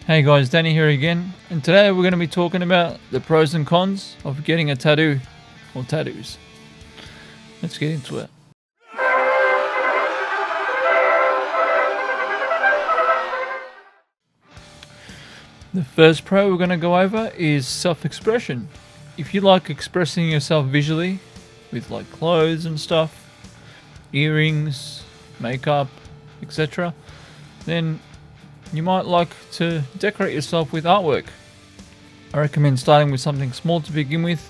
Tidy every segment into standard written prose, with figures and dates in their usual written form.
Hey guys, Danny here again, and today we're going to be talking about the pros and cons of getting a tattoo or tattoos. Let's get into it. The first pro we're going to go over is self-expression. If you like expressing yourself visually with like clothes and stuff, earrings, makeup, etc., then you might like to decorate yourself with artwork. I recommend starting with something small to begin with,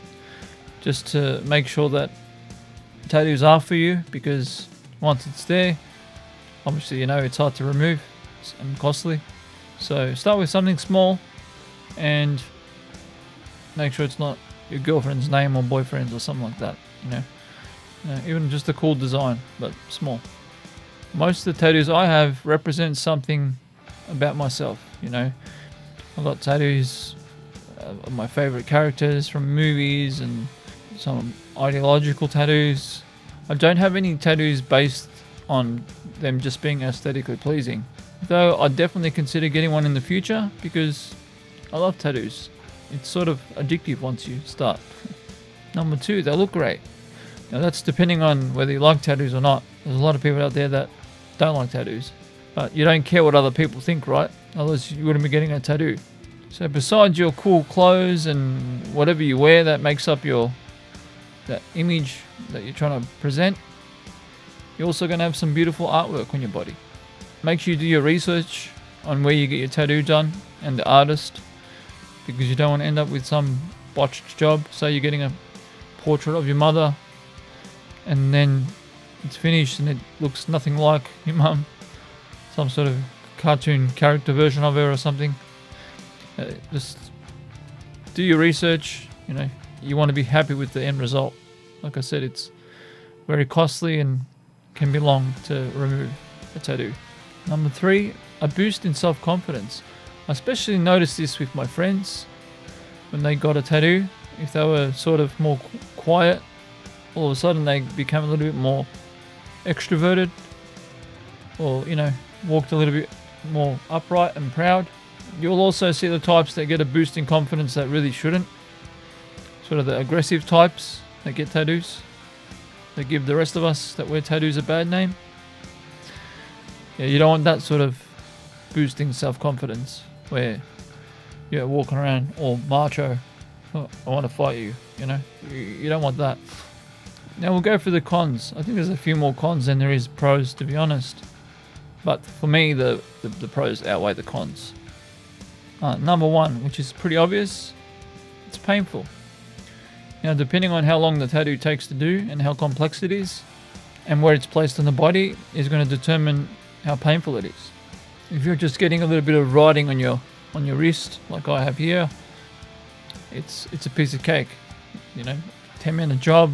just to make sure that tattoos are for you, because once it's there, obviously it's hard to remove and costly. So start with something small and make sure it's not your girlfriend's name or boyfriend's or something like that, even just a cool design, but small. Most of the tattoos I have represent something about myself. I've got tattoos of my favorite characters from movies and some ideological tattoos. I don't have any tattoos based on them just being aesthetically pleasing, though I definitely consider getting one in the future because I love tattoos. It's sort of addictive once you start. Number 2, they look great. Now that's depending on whether you like tattoos or not. There's a lot of people out there that don't like tattoos. But you don't care what other people think, right? Otherwise you wouldn't be getting a tattoo. So besides your cool clothes and whatever you wear that makes up that image that you're trying to present, you're also going to have some beautiful artwork on your body. Make sure you do your research on where you get your tattoo done and the artist, because you don't want to end up with some botched job. Say you're getting a portrait of your mother and then it's finished and it looks nothing like your mum. Some sort of cartoon character version of her or something. Just do your research. You want to be happy with the end result. Like I said, it's very costly and can be long to remove a tattoo. Number 3, a boost in self-confidence. I especially noticed this with my friends when they got a tattoo. If they were sort of more quiet, all of a sudden they become a little bit more extroverted, or walked a little bit more upright and proud. You'll also see the types that get a boost in confidence that really shouldn't. Sort of the aggressive types that get tattoos. They give the rest of us that wear tattoos a bad name. Yeah, you don't want that sort of boosting self-confidence where you're walking around all macho. Oh, I want to fight you, You don't want that. Now we'll go for the cons. I think there's a few more cons than there is pros, to be honest. But for me, the pros outweigh the cons. Number 1, which is pretty obvious, it's painful. Depending on how long the tattoo takes to do and how complex it is, and where it's placed on the body, is going to determine how painful it is. If you're just getting a little bit of writing on your wrist, like I have here, it's a piece of cake. 10-minute job,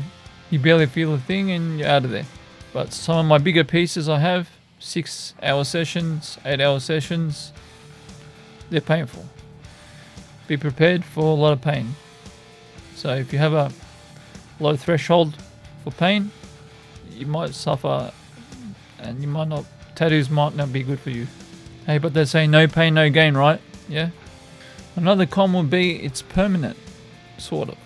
you barely feel a thing, and you're out of there. But some of my bigger pieces I have, 6-hour sessions, 8-hour sessions, they're painful. Be prepared for a lot of pain. So if you have a low threshold for pain, you might suffer, and tattoos might not be good for you. Hey, but they say no pain, no gain, right? Yeah. Another con would be it's permanent, sort of.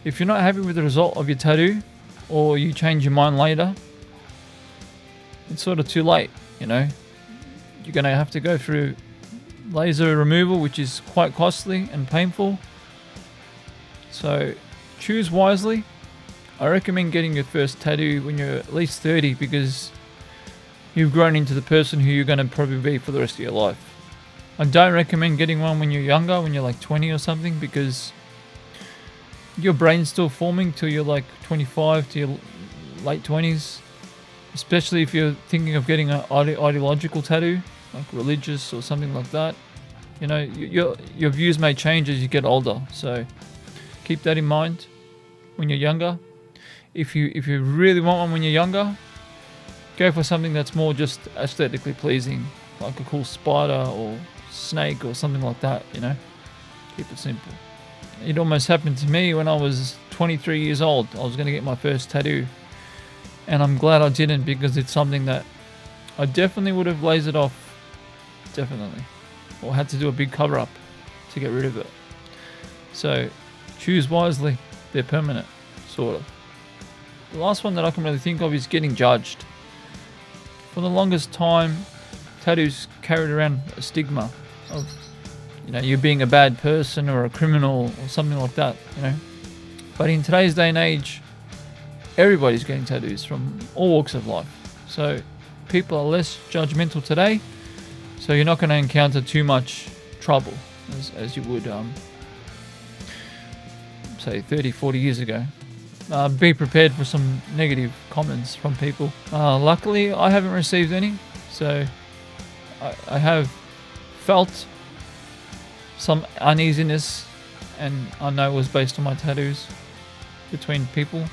If you're not happy with the result of your tattoo, or you change your mind later, it's sort of too late. You're going to have to go through laser removal, which is quite costly and painful. So choose wisely. I recommend getting your first tattoo when you're at least 30, because you've grown into the person who you're going to probably be for the rest of your life. I don't recommend getting one when you're younger, when you're like 20 or something, because your brain's still forming till you're like 25 to your late 20s. Especially if you're thinking of getting an ideological tattoo, like religious or something like that. Your views may change as you get older, so keep that in mind when you're younger. If you really want one when you're younger, go for something that's more just aesthetically pleasing, like a cool spider or snake or something like that. Keep it simple. It almost happened to me when I was 23 years old. I was going to get my first tattoo, and I'm glad I didn't, because it's something that I definitely would have lasered off. Definitely. or had to do a big cover up to get rid of it. So choose wisely. They're permanent, sort of. The last one that I can really think of is getting judged. For the longest time, tattoos carried around a stigma of, you being a bad person or a criminal or something like that, But in today's day and age, everybody's getting tattoos from all walks of life. So people are less judgmental today, so you're not going to encounter too much trouble as you would, say, 30, 40 years ago. Be prepared for some negative comments from people. Luckily, I haven't received any, so I have felt some uneasiness, and I know it was based on my tattoos between people.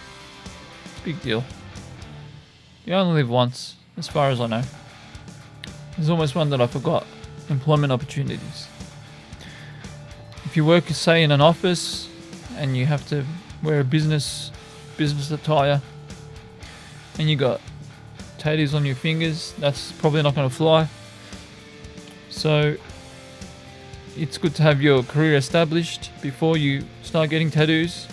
Big deal. You only live once, as far as I know. There's almost one that I forgot. Employment opportunities. If you work, say, in an office and you have to wear a business attire and you got tattoos on your fingers, that's probably not going to fly. So it's good to have your career established before you start getting tattoos.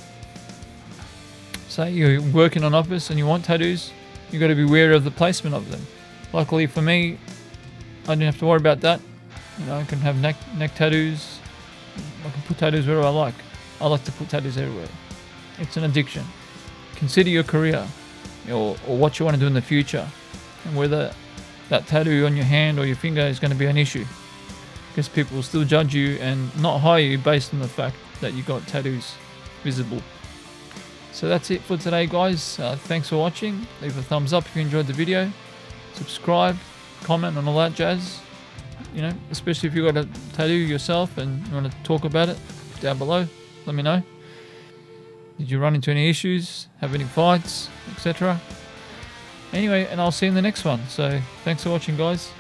Say you work in an office and you want tattoos, you got to be wary of the placement of them. Luckily for me, I didn't have to worry about that. I can have neck tattoos. I can put tattoos wherever I like. I like to put tattoos everywhere. It's an addiction. Consider your career or what you want to do in the future, and whether that tattoo on your hand or your finger is going to be an issue, because people will still judge you and not hire you based on the fact that you got tattoos visible. So that's it for today, guys. Thanks for watching. Leave a thumbs up if you enjoyed the video. Subscribe, comment, and all that jazz. Especially if you got a tattoo yourself and you want to talk about it, down below, let me know. Did you run into any issues, have any fights, etc.? Anyway, and I'll see you in the next one. So thanks for watching, guys.